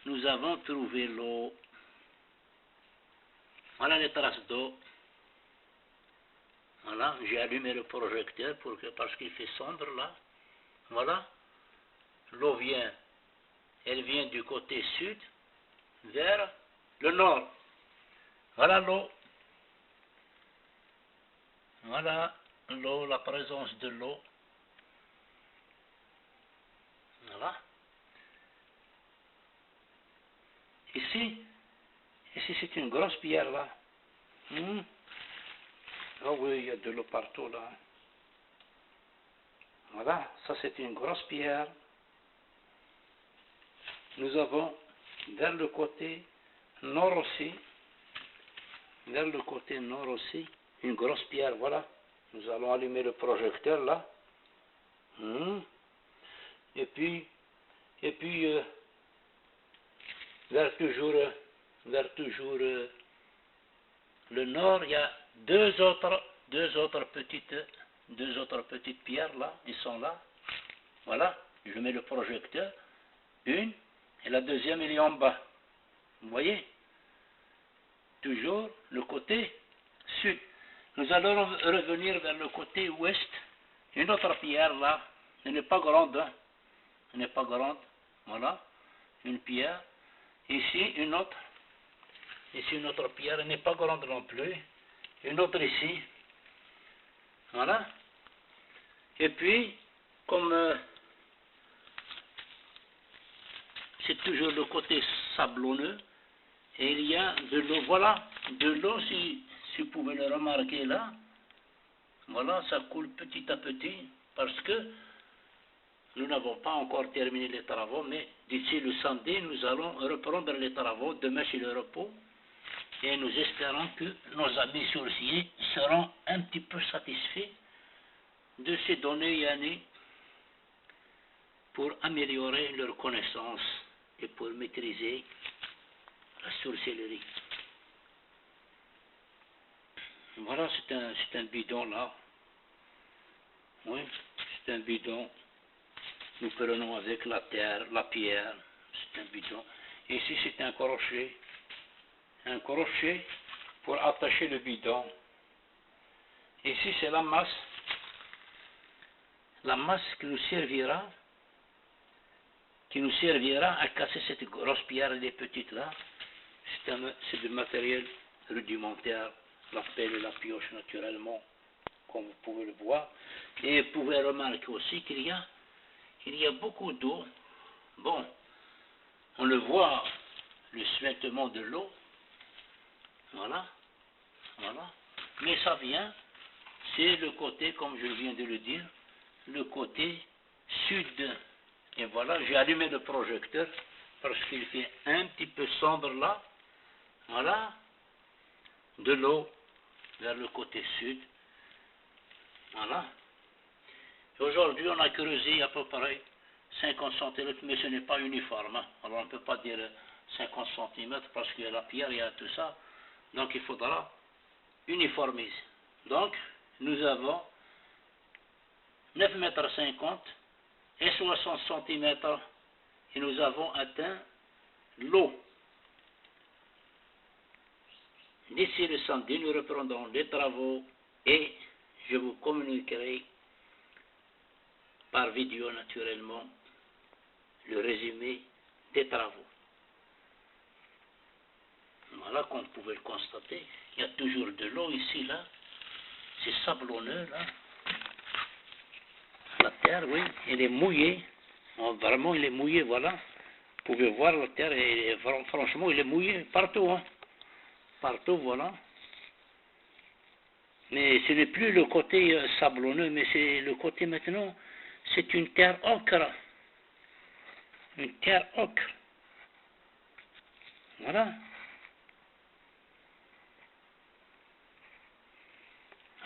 nous avons trouvé l'eau. Voilà les traces d'eau. Voilà, j'ai allumé le projecteur parce qu'il fait sombre là. Voilà, l'eau vient, elle vient du côté sud vers le nord. Voilà l'eau. Voilà l'eau, la présence de l'eau. Voilà. Ici c'est une grosse pierre là. Oh oui, il y a de l'eau partout là. Voilà, ça c'est une grosse pierre. Nous avons vers le côté nord aussi, une grosse pierre, voilà. Nous allons allumer le projecteur là. Et puis vers toujours le nord, il y a deux autres petites pierres là, ils sont là. Voilà, je mets le projecteur, une, et la deuxième elle est en bas. Vous voyez? Toujours le côté sud. Nous allons revenir vers le côté ouest. Une autre pierre là, elle n'est pas grande, hein. Elle n'est pas grande. Voilà, une pierre. Ici une autre. Ici une autre pierre, elle n'est pas grande non plus. Une autre ici. Voilà. Et puis, comme c'est toujours le côté sablonneux, et il y a de l'eau. Voilà, de l'eau, si vous pouvez le remarquer là. Voilà, ça coule petit à petit, parce que nous n'avons pas encore terminé les travaux, mais d'ici le samedi, nous allons reprendre les travaux, demain c'est le repos, et nous espérons que nos amis sourciers seront un petit peu satisfaits de ces données Yanni pour améliorer leur connaissance et pour maîtriser la sorcellerie. Voilà, c'est un bidon là. Oui, c'est un bidon. Nous prenons avec la terre, la pierre, c'est un bidon. Ici, c'est un crochet. Un crochet pour attacher le bidon. Ici, c'est la masse. La masse qui nous servira à casser cette grosse pierre et les petites là. C'est du matériel rudimentaire, la pelle et la pioche naturellement, comme vous pouvez le voir. Et vous pouvez remarquer aussi qu'il y a beaucoup d'eau. Bon, on le voit, le suintement de l'eau. Voilà, voilà. Mais ça vient, c'est le côté, comme je viens de le dire, le côté sud. Et voilà, j'ai allumé le projecteur parce qu'il fait un petit peu sombre là. Voilà, de l'eau vers le côté sud. Voilà. Aujourd'hui, on a creusé à peu près 50 cm, mais ce n'est pas uniforme. Hein. Alors, on ne peut pas dire 50 cm parce qu'il y a la pierre, il y a tout ça. Donc, il faudra uniformiser. Donc, nous avons 9,50 m et 60 cm et nous avons atteint l'eau. D'ici le samedi, nous reprendrons les travaux et je vous communiquerai par vidéo naturellement le résumé des travaux. Voilà, comme vous pouvez le constater, il y a toujours de l'eau ici, là. C'est sablonneux, là. La terre, oui, elle est mouillée. Oh, vraiment, elle est mouillée, voilà. Vous pouvez voir la terre, franchement, elle est mouillée partout, hein. Partout, voilà. Mais ce n'est plus le côté sablonneux, mais c'est le côté maintenant, c'est une terre ocre. Une terre ocre. Voilà.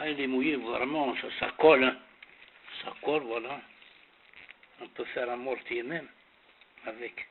Ah, il est mouillé, vraiment, ça colle, hein. Ça colle, voilà. On peut faire un mortier même avec.